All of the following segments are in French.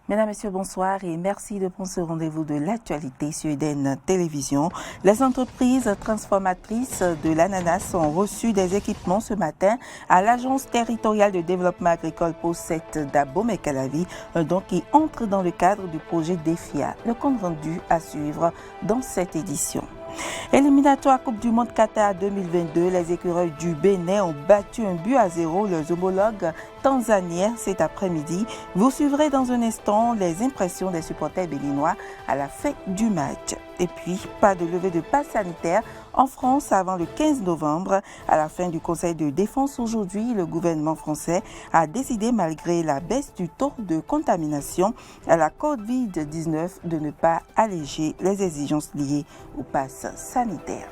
Mesdames, Messieurs, bonsoir et merci de prendre ce rendez-vous de l'actualité sur Eden Télévision. Les entreprises transformatrices de l'ananas ont reçu des équipements ce matin à l'Agence territoriale de développement agricole POL-7 d'Abomey-Calavi, don qui entre dans le cadre du projet DEFIA. Le compte rendu à suivre dans cette édition. Éliminatoire Coupe du Monde Qatar 2022, les écureuils du Bénin ont battu 1-0 leurs homologues tanzaniens cet après-midi. Vous suivrez dans un instant les impressions des supporters béninois à la fin du match. Et puis, pas de levée de passe sanitaire en France avant le 15 novembre. À la fin du Conseil de défense aujourd'hui, le gouvernement français a décidé, malgré la baisse du taux de contamination à la Covid-19, de ne pas alléger les exigences liées au pass sanitaire.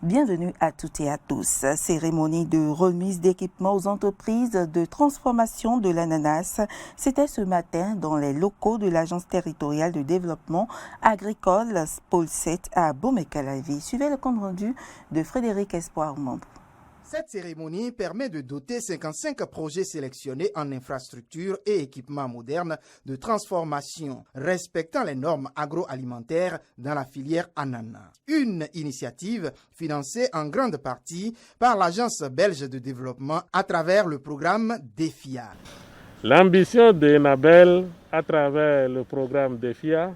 Bienvenue à toutes et à tous. Cérémonie de remise d'équipements aux entreprises de transformation de l'ananas. C'était ce matin dans les locaux de l'Agence territoriale de développement agricole POL-7 à Abomey-Calavi. Suivez le compte rendu de Frédéric Espoir-Membre. Cette cérémonie permet de doter 55 projets sélectionnés en infrastructures et équipements modernes de transformation, respectant les normes agroalimentaires dans la filière ananas. Une initiative financée en grande partie par l'Agence belge de développement à travers le programme DEFIA. L'ambition d'Enabel à travers le programme DEFIA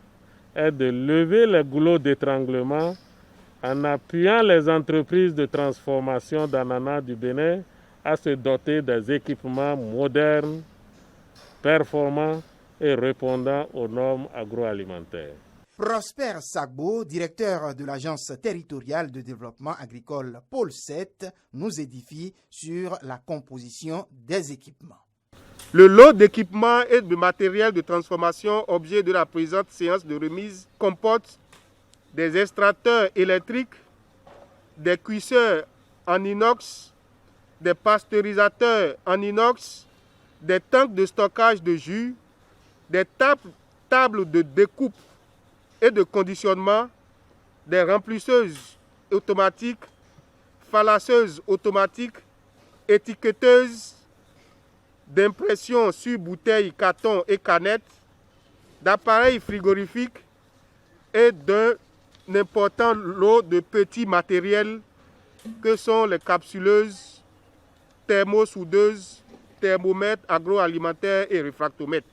est de lever les goulots d'étranglement en appuyant les entreprises de transformation d'ananas du Bénin à se doter des équipements modernes, performants et répondant aux normes agroalimentaires. Prosper Sagbo, directeur de l'Agence territoriale de développement agricole POL-7, nous édifie sur la composition des équipements. Le lot d'équipements et de matériel de transformation objet de la présente séance de remise comporte des extracteurs électriques, des cuisseurs en inox, des pasteurisateurs en inox, des tanks de stockage de jus, des tables de découpe et de conditionnement, des remplisseuses automatiques, fallasseuses automatiques, étiqueteuses, d'impression sur bouteilles, cartons et canettes, d'appareils frigorifiques et d'un important lot de petits matériels que sont les capsuleuses, thermosoudeuses, thermomètres agroalimentaires et réfractomètres.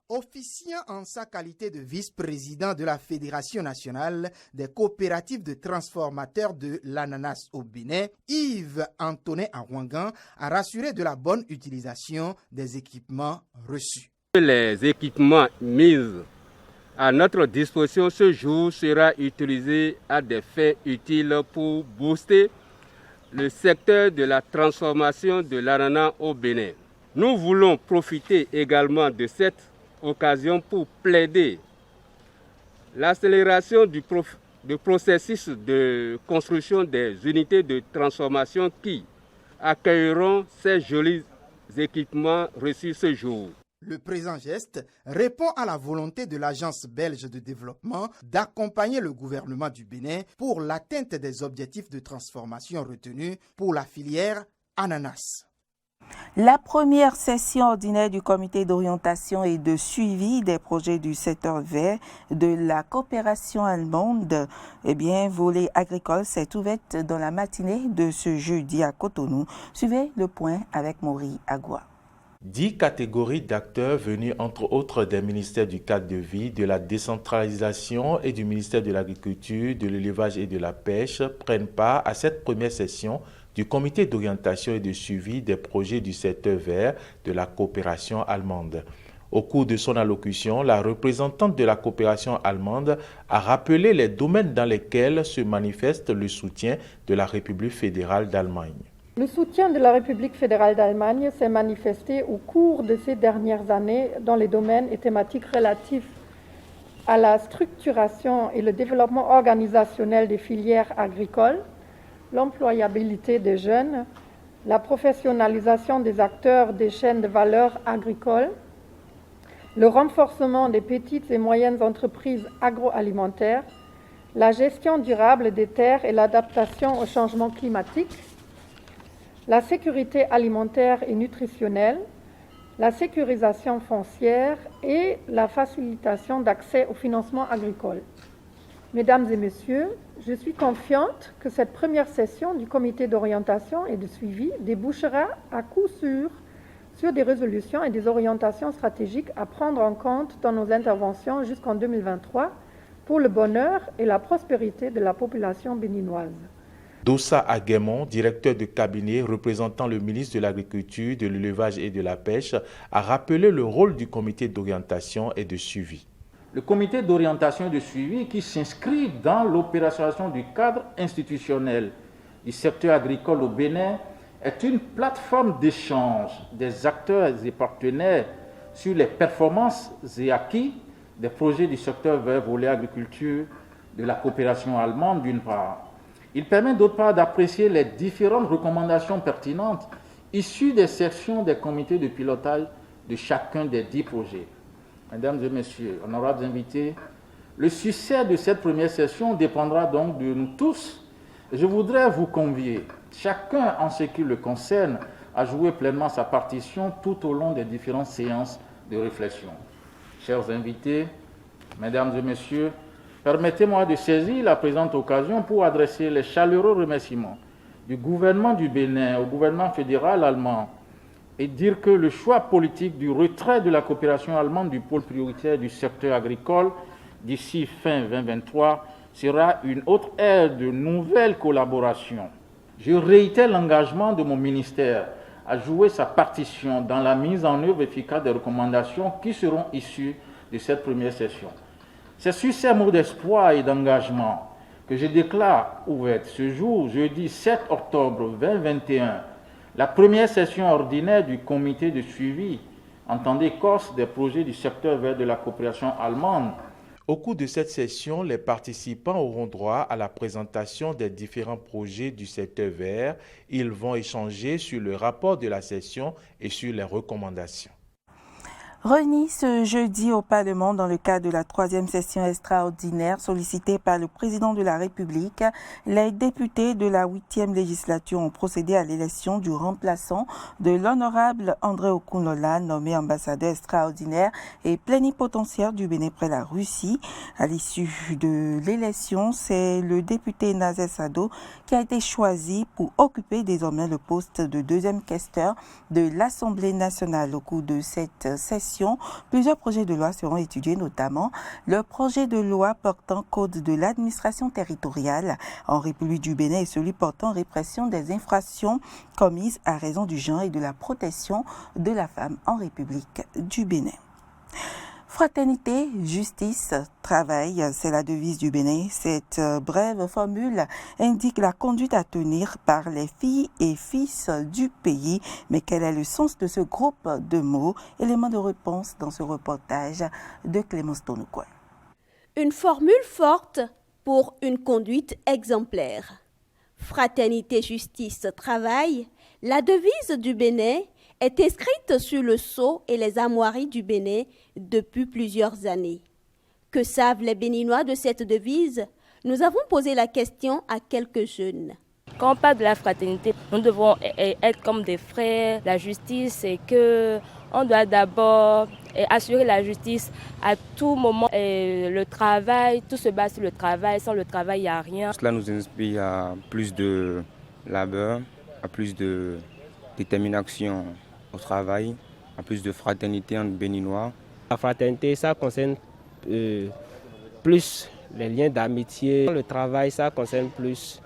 Officiant en sa qualité de vice-président de la Fédération nationale des coopératives de transformateurs de l'ananas au Bénin, Yves Antonin Arwangan a rassuré de la bonne utilisation des équipements reçus. Les équipements mis à notre disposition ce jour sera utilisé à des fins utiles pour booster le secteur de la transformation de l'ananas au Bénin. Nous voulons profiter également de cette occasion pour plaider l'accélération du processus de construction des unités de transformation qui accueilleront ces jolis équipements reçus ce jour. Le présent geste répond à la volonté de l'Agence belge de développement d'accompagner le gouvernement du Bénin pour l'atteinte des objectifs de transformation retenus pour la filière ananas. La première session ordinaire du comité d'orientation et de suivi des projets du secteur vert de la coopération allemande, volet agricole, s'est ouverte dans la matinée de ce jeudi à Cotonou. Suivez le point avec Maury Agua. 10 catégories d'acteurs venus entre autres des ministères du cadre de vie, de la décentralisation et du ministère de l'Agriculture, de l'élevage et de la pêche prennent part à cette première session du comité d'orientation et de suivi des projets du secteur vert de la coopération allemande. Au cours de son allocution, la représentante de la coopération allemande a rappelé les domaines dans lesquels se manifeste le soutien de la République fédérale d'Allemagne. Le soutien de la République fédérale d'Allemagne s'est manifesté au cours de ces dernières années dans les domaines et thématiques relatifs à la structuration et le développement organisationnel des filières agricoles, l'employabilité des jeunes, la professionnalisation des acteurs des chaînes de valeur agricoles, le renforcement des petites et moyennes entreprises agroalimentaires, la gestion durable des terres et l'adaptation au changement climatique, la sécurité alimentaire et nutritionnelle, la sécurisation foncière et la facilitation d'accès au financement agricole. Mesdames et messieurs, je suis confiante que cette première session du comité d'orientation et de suivi débouchera à coup sûr sur des résolutions et des orientations stratégiques à prendre en compte dans nos interventions jusqu'en 2023 pour le bonheur et la prospérité de la population béninoise. Dossa Aguemon, directeur de cabinet représentant le ministre de l'Agriculture, de l'Élevage et de la Pêche, a rappelé le rôle du comité d'orientation et de suivi. Le comité d'orientation et de suivi qui s'inscrit dans l'opérationnalisation du cadre institutionnel du secteur agricole au Bénin est une plateforme d'échange des acteurs et partenaires sur les performances et acquis des projets du secteur vert volet agriculture de la coopération allemande d'une part. Il permet d'autre part d'apprécier les différentes recommandations pertinentes issues des sections des comités de pilotage de chacun des 10 projets. Mesdames et messieurs, honorables invités, le succès de cette première session dépendra donc de nous tous. Je voudrais vous convier, chacun en ce qui le concerne, à jouer pleinement sa partition tout au long des différentes séances de réflexion. Chers invités, mesdames et messieurs, permettez-moi de saisir la présente occasion pour adresser les chaleureux remerciements du gouvernement du Bénin au gouvernement fédéral allemand et dire que le choix politique du retrait de la coopération allemande du pôle prioritaire du secteur agricole d'ici fin 2023 sera une autre ère de nouvelles collaborations. Je réitère l'engagement de mon ministère à jouer sa partition dans la mise en œuvre efficace des recommandations qui seront issues de cette première session. C'est sur ces mots d'espoir et d'engagement que je déclare ouverte ce jour, jeudi 7 octobre 2021, la première session ordinaire du comité de suivi, entendez Corse, des projets du secteur vert de la coopération allemande. Au cours de cette session, les participants auront droit à la présentation des différents projets du secteur vert. Ils vont échanger sur le rapport de la session et sur les recommandations. Remis ce jeudi au Parlement dans le cadre de la 3e session extraordinaire sollicitée par le président de la République, les députés de la 8e législature ont procédé à l'élection du remplaçant de l'honorable André Okunlola, nommé ambassadeur extraordinaire et plénipotentiaire du Bénin près la Russie. À l'issue de l'élection, c'est le député Nazer Sado qui a été choisi pour occuper désormais le poste de deuxième questeur de l'Assemblée nationale. Au cours de cette session, plusieurs projets de loi seront étudiés, notamment le projet de loi portant code de l'administration territoriale en République du Bénin et celui portant répression des infractions commises à raison du genre et de la protection de la femme en République du Bénin. Fraternité, justice, travail, c'est la devise du Bénin. Cette brève formule indique la conduite à tenir par les filles et fils du pays. Mais quel est le sens de ce groupe de mots? Élément de réponse dans ce reportage de Clémence Tonoukoy. Une formule forte pour une conduite exemplaire. Fraternité, justice, travail, la devise du Bénin est inscrite sur le sceau et les armoiries du Bénin depuis plusieurs années. Que savent les Béninois de cette devise? Nous avons posé la question à quelques jeunes. Quand on parle de la fraternité, nous devons être comme des frères. La justice, c'est que on doit d'abord assurer la justice à tout moment. Et le travail, tout se base sur le travail. Sans le travail, il n'y a rien. Cela nous inspire à plus de labeur, à plus de détermination au travail, à plus de fraternité entre Béninois. La fraternité, ça concerne plus les liens d'amitié. Le travail, ça concerne plus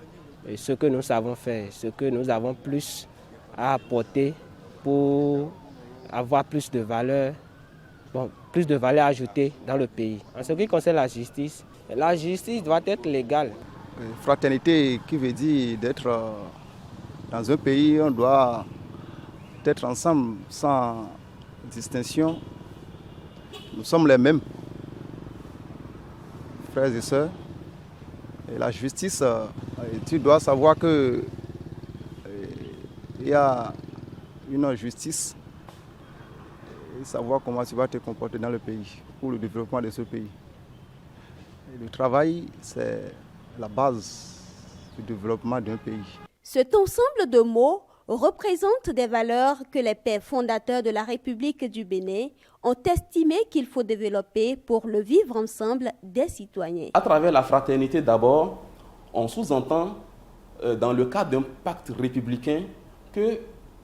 ce que nous savons faire, ce que nous avons plus à apporter pour avoir plus de valeur, plus de valeur ajoutée dans le pays. En ce qui concerne la justice doit être légale. Fraternité qui veut dire d'être dans un pays, on doit être ensemble sans distinction. Nous sommes les mêmes, frères et sœurs. Et la justice, tu dois savoir que il y a une justice et savoir comment tu vas te comporter dans le pays pour le développement de ce pays. Et le travail, c'est la base du développement d'un pays. Cet ensemble de mots représentent des valeurs que les pères fondateurs de la République du Bénin ont estimé qu'il faut développer pour le vivre ensemble des citoyens. À travers la fraternité d'abord, on sous-entend dans le cadre d'un pacte républicain que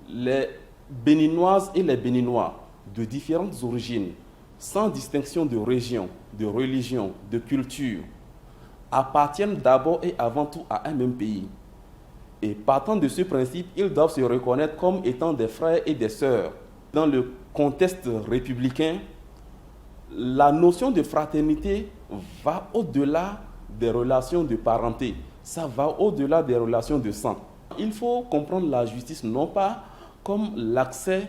les Béninoises et les Béninois de différentes origines, sans distinction de région, de religion, de culture, appartiennent d'abord et avant tout à un même pays. Et partant de ce principe, ils doivent se reconnaître comme étant des frères et des sœurs. Dans le contexte républicain, la notion de fraternité va au-delà des relations de parenté. Ça va au-delà des relations de sang. Il faut comprendre la justice non pas comme l'accès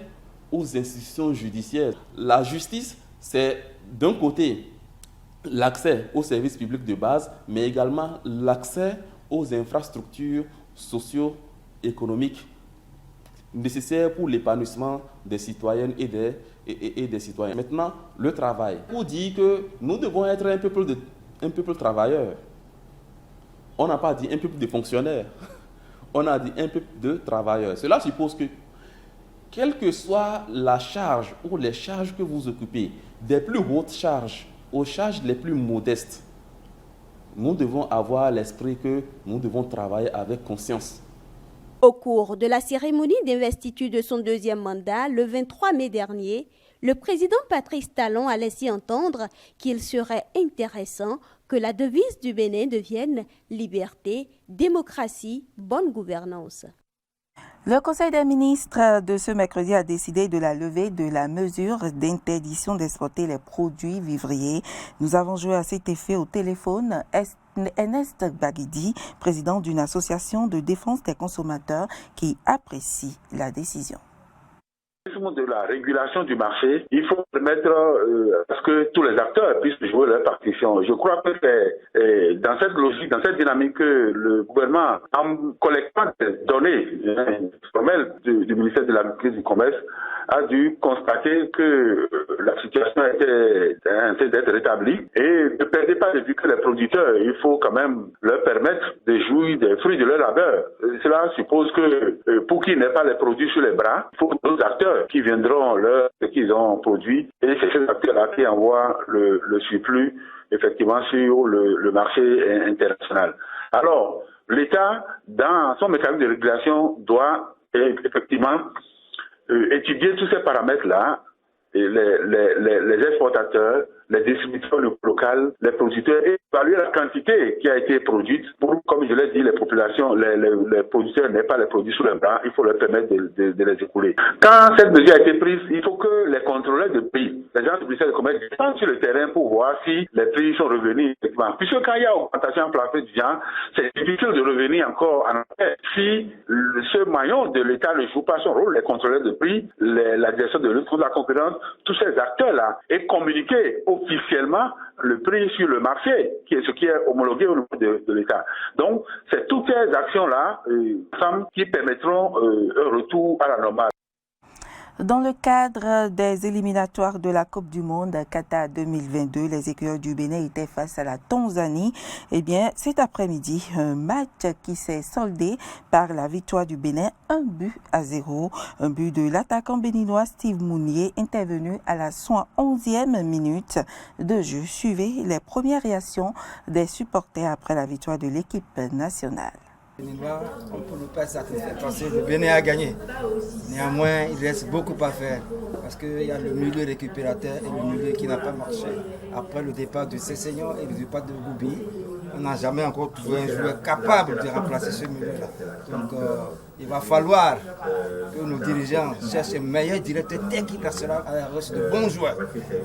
aux institutions judiciaires. La justice, c'est d'un côté l'accès aux services publics de base, mais également l'accès aux infrastructures socio-économiques nécessaires pour l'épanouissement des citoyennes et des citoyens. Maintenant, le travail. Pour dire que nous devons être un peuple travailleur. On n'a pas dit un peuple de fonctionnaires. On a dit un peuple de travailleurs. Cela suppose que, quelle que soit la charge ou les charges que vous occupez, des plus hautes charges aux charges les plus modestes, nous devons avoir l'esprit que nous devons travailler avec conscience. Au cours de la cérémonie d'investiture de son deuxième mandat, le 23 mai dernier, le président Patrice Talon a laissé entendre qu'il serait intéressant que la devise du Bénin devienne liberté, démocratie, bonne gouvernance. Le Conseil des ministres de ce mercredi a décidé de la levée de la mesure d'interdiction d'exporter les produits vivriers. Nous avons joué à cet effet au téléphone Ernest Baguidi, président d'une association de défense des consommateurs qui apprécie la décision. De la régulation du marché, il faut permettre à ce que tous les acteurs puissent jouer leur partition. Je crois que c'est dans cette logique, dans cette dynamique que le gouvernement, en collectant des données formelles du ministère de l'Agriculture et du Commerce, a dû constater que la situation était en train d'être rétablie et ne perdez pas de vue que les producteurs, il faut quand même leur permettre de jouir des fruits de leur labeur. Cela suppose que pour qu'ils n'aient pas les produits sur les bras, il faut d'autres acteurs qui viendront ce qu'ils ont produit et c'est ces acteurs-là qui envoient le surplus effectivement sur le marché international. Alors, l'État, dans son mécanisme de régulation, doit effectivement étudier tous ces paramètres-là, les exportateurs, les distributeurs locaux, les producteurs, et évaluer la quantité qui a été produite pour, comme je l'ai dit, les populations, les producteurs n'aient pas les produits sous les bras, il faut leur permettre de les écouler. Quand cette mesure a été prise, il faut que les contrôleurs de prix, les gens du ministère du Commerce, descendent sur le terrain pour voir si les prix sont revenus effectivement. Puisque quand il y a augmentation en plafond de viande, c'est difficile de revenir encore en arrière. Si ce maillon de l'État ne joue pas son rôle, les contrôleurs de prix, la direction de lutte contre la concurrence, tous ces acteurs-là, et communiquer officiellement le prix sur le marché, qui est ce qui est homologué au niveau de l'État. Donc, c'est toutes ces actions-là qui permettront un retour à la normale. Dans le cadre des éliminatoires de la Coupe du Monde Qatar 2022, les écueurs du Bénin étaient face à la Tanzanie. Eh bien, cet après-midi, un match qui s'est soldé par la victoire du Bénin, 1-0. Un but de l'attaquant béninois Steve Mounier, intervenu à la 111e minute de jeu. Suivez les premières réactions des supporters après la victoire de l'équipe nationale. On ne peut pas satisfaire parce que le Bénin a gagné. Néanmoins, il reste beaucoup à faire parce qu'il y a le milieu récupérateur et le milieu qui n'a pas marché. Après le départ de Cessignon et le départ de Goubi, on n'a jamais encore trouvé un joueur capable de remplacer ce milieu-là. Donc, il va falloir que nos dirigeants cherchent un meilleur directeur technique national à la recherche de bons joueurs.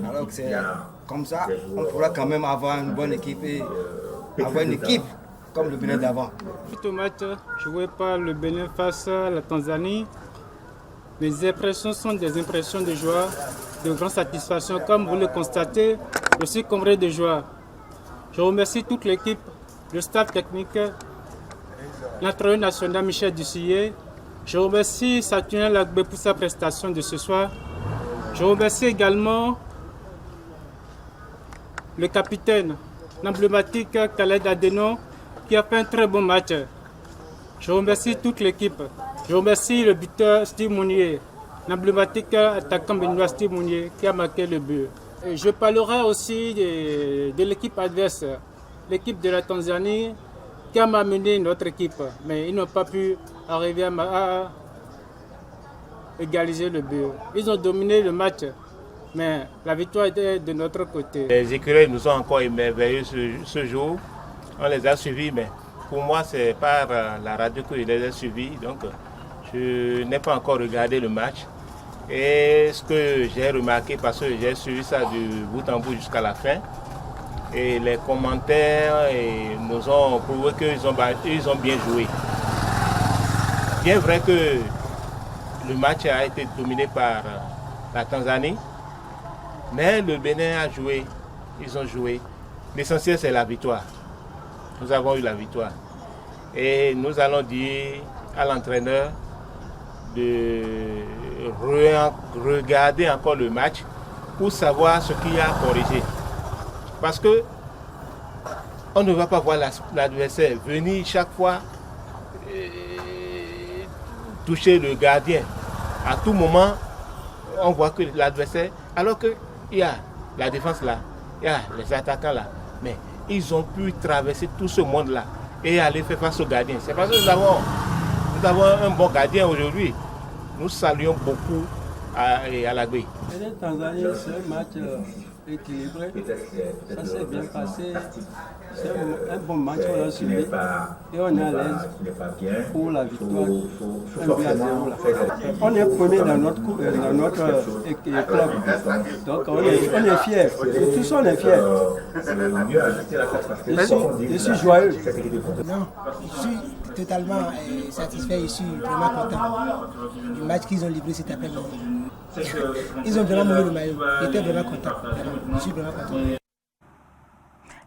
Alors que c'est comme ça, on pourra quand même avoir une bonne équipe et avoir une équipe comme le Bénin d'avant. Suite au match joué par le Bénin face à la Tanzanie, mes impressions sont des impressions de joie, de grande satisfaction. Comme vous le constatez, je suis comblé de joie. Je remercie toute l'équipe, le staff technique, l'entraîneur national Michel Dussillet. Je remercie Saturnin Lagbé pour sa prestation de ce soir. Je remercie également le capitaine, l'emblématique Khaled Adeno, qui a fait un très bon match. Je remercie toute l'équipe. Je remercie le buteur Steve Mounier, l'emblématique attaquant béninois Steve Mounier qui a marqué le but. Et je parlerai aussi de l'équipe adverse, l'équipe de la Tanzanie qui a amené notre équipe. Mais ils n'ont pas pu arriver à égaliser le but. Ils ont dominé le match, mais la victoire était de notre côté. Les écureuils nous ont encore émerveillés ce jour. On les a suivis, mais pour moi, c'est par la radio que je les ai suivis. Donc, je n'ai pas encore regardé le match. Et ce que j'ai remarqué, parce que j'ai suivi ça du bout en bout jusqu'à la fin, et les commentaires nous ont prouvé qu'ils ont bien joué. Bien vrai que le match a été dominé par la Tanzanie, mais le Bénin a joué, ils ont joué. L'essentiel, c'est la victoire. Nous avons eu la victoire. Et nous allons dire à l'entraîneur de regarder encore le match pour savoir ce qu'il y a à corriger. Parce que on ne va pas voir l'adversaire venir chaque fois toucher le gardien. À tout moment, on voit que l'adversaire, alors qu'il y a la défense là, il y a les attaquants là, mais ils ont pu traverser tout ce monde-là et aller faire face au gardien. C'est parce que nous avons un bon gardien aujourd'hui. Nous saluons beaucoup à la grille. La Tanzanie, c'est un match équilibré. Ça s'est bien passé. C'est un bon match qu'on a suivi. Et on est à l'aise pour la victoire. 1-0 là. On est premier dans notre club. Donc on est fiers. Tous on est fiers. Je suis joyeux. Non, je suis totalement satisfait. Je suis vraiment content du match qu'ils ont livré cet après-midi. Ils ont vraiment mouillé le maillot. J'étais vraiment content. Je suis vraiment content.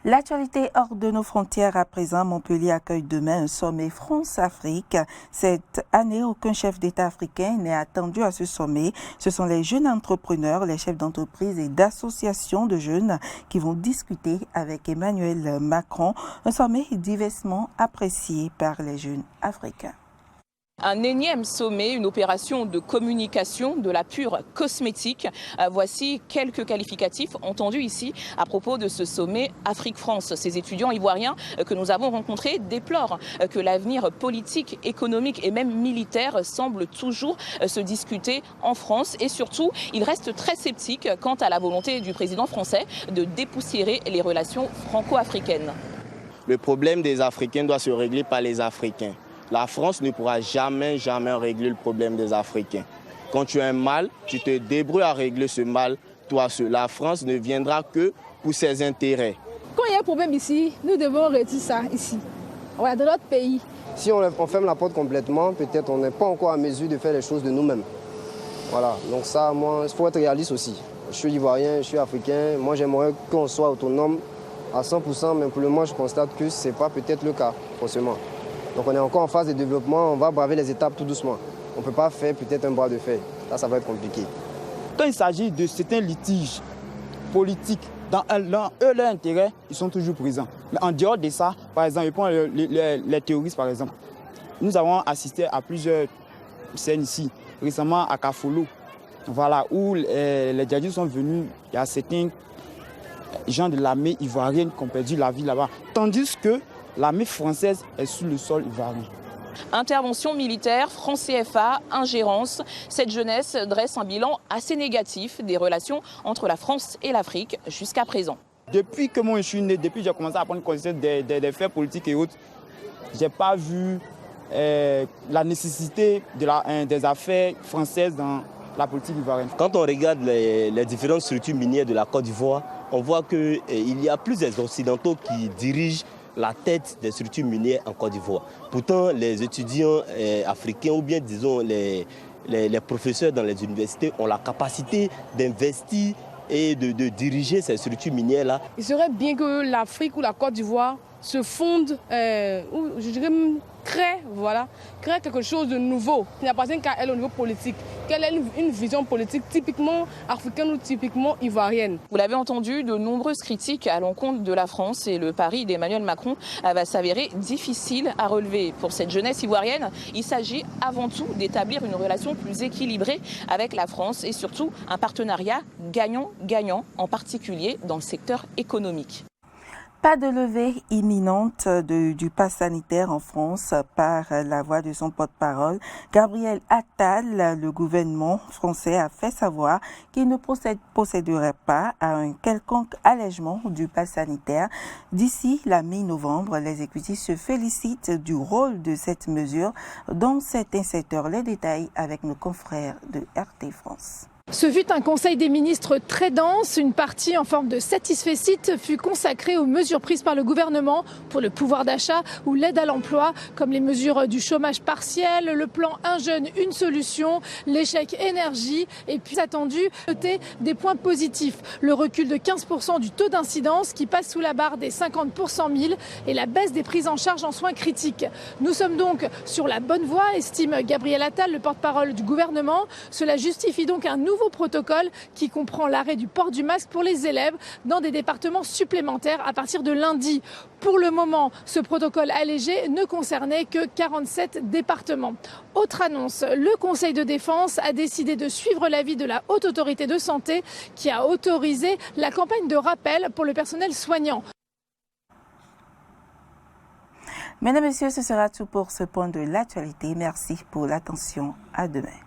L'actualité hors de nos frontières à présent, Montpellier accueille demain un sommet France-Afrique. Cette année, aucun chef d'État africain n'est attendu à ce sommet. Ce sont les jeunes entrepreneurs, les chefs d'entreprise et d'associations de jeunes qui vont discuter avec Emmanuel Macron. Un sommet diversement apprécié par les jeunes africains. Un énième sommet, une opération de communication de la pure cosmétique. Voici quelques qualificatifs entendus ici à propos de ce sommet Afrique-France. Ces étudiants ivoiriens que nous avons rencontrés déplorent que l'avenir politique, économique et même militaire semble toujours se discuter en France. Et surtout, ils restent très sceptiques quant à la volonté du président français de dépoussiérer les relations franco-africaines. Le problème des Africains doit se régler par les Africains. La France ne pourra jamais régler le problème des Africains. Quand tu as un mal, tu te débrouilles à régler ce mal, toi seul. La France ne viendra que pour ses intérêts. Quand il y a un problème ici, nous devons résoudre ça ici, dans notre pays. Si on ferme la porte complètement, peut-être on n'est pas encore à mesure de faire les choses de nous-mêmes. Voilà, donc ça, moi, il faut être réaliste aussi. Je suis ivoirien, je suis africain, moi j'aimerais qu'on soit autonome à 100%, mais pour le moment je constate que ce n'est pas peut-être le cas, forcément. Donc on est encore en phase de développement, on va braver les étapes tout doucement. On ne peut pas faire peut-être un bras de fer. Là, ça va être compliqué. Quand il s'agit de certains litiges politiques, dans leur intérêt, ils sont toujours présents. Mais en dehors de ça, par exemple, je prends les terroristes par exemple. Nous avons assisté à plusieurs scènes ici, récemment à Kafolo, voilà, où les djihadistes sont venus, il y a certains gens de l'armée ivoirienne qui ont perdu la vie là-bas. Tandis que l'armée française est sur le sol ivoirien. Intervention militaire, franc CFA, ingérence. Cette jeunesse dresse un bilan assez négatif des relations entre la France et l'Afrique jusqu'à présent. Depuis que moi je suis né, depuis que j'ai commencé à prendre conscience des faits politiques et autres, je n'ai pas vu la nécessité des affaires françaises dans la politique ivoirienne. Quand on regarde les différentes structures minières de la Côte d'Ivoire, on voit qu'il y a plusieurs Occidentaux qui dirigent la tête des structures minières en Côte d'Ivoire. Pourtant, les étudiants africains ou bien disons les professeurs dans les universités ont la capacité d'investir et de diriger ces structures minières-là. Il serait bien que l'Afrique ou la Côte d'Ivoire se fondent, ou je dirais crée quelque chose de nouveau qui n'appartient qu'à elle au niveau politique, quelle est une vision politique typiquement africaine ou typiquement ivoirienne. Vous l'avez entendu, de nombreuses critiques à l'encontre de la France et le pari d'Emmanuel Macron va s'avérer difficile à relever. Pour cette jeunesse ivoirienne, il s'agit avant tout d'établir une relation plus équilibrée avec la France et surtout un partenariat gagnant-gagnant, en particulier dans le secteur économique. Pas de levée imminente du pass sanitaire en France par la voix de son porte-parole. Gabriel Attal, le gouvernement français a fait savoir qu'il ne procéderait pas à un quelconque allègement du pass sanitaire. D'ici la mi-novembre, l'exécutif se félicite du rôle de cette mesure dans certains secteurs. Les détails avec nos confrères de RT France. Ce fut un conseil des ministres très dense. Une partie en forme de satisfecit fut consacrée aux mesures prises par le gouvernement pour le pouvoir d'achat ou l'aide à l'emploi, comme les mesures du chômage partiel, le plan Un jeune, une solution, l'échec énergie et puis attendu, noter des points positifs. Le recul de 15% du taux d'incidence qui passe sous la barre des 50 pour 100 000 et la baisse des prises en charge en soins critiques. Nous sommes donc sur la bonne voie, estime Gabriel Attal, le porte-parole du gouvernement. Cela justifie donc un nouveau protocole qui comprend l'arrêt du port du masque pour les élèves dans des départements supplémentaires à partir de lundi. Pour le moment, ce protocole allégé ne concernait que 47 départements. Autre annonce, le Conseil de défense a décidé de suivre l'avis de la Haute Autorité de Santé qui a autorisé la campagne de rappel pour le personnel soignant. Mesdames et messieurs, ce sera tout pour ce point de l'actualité. Merci pour l'attention. À demain.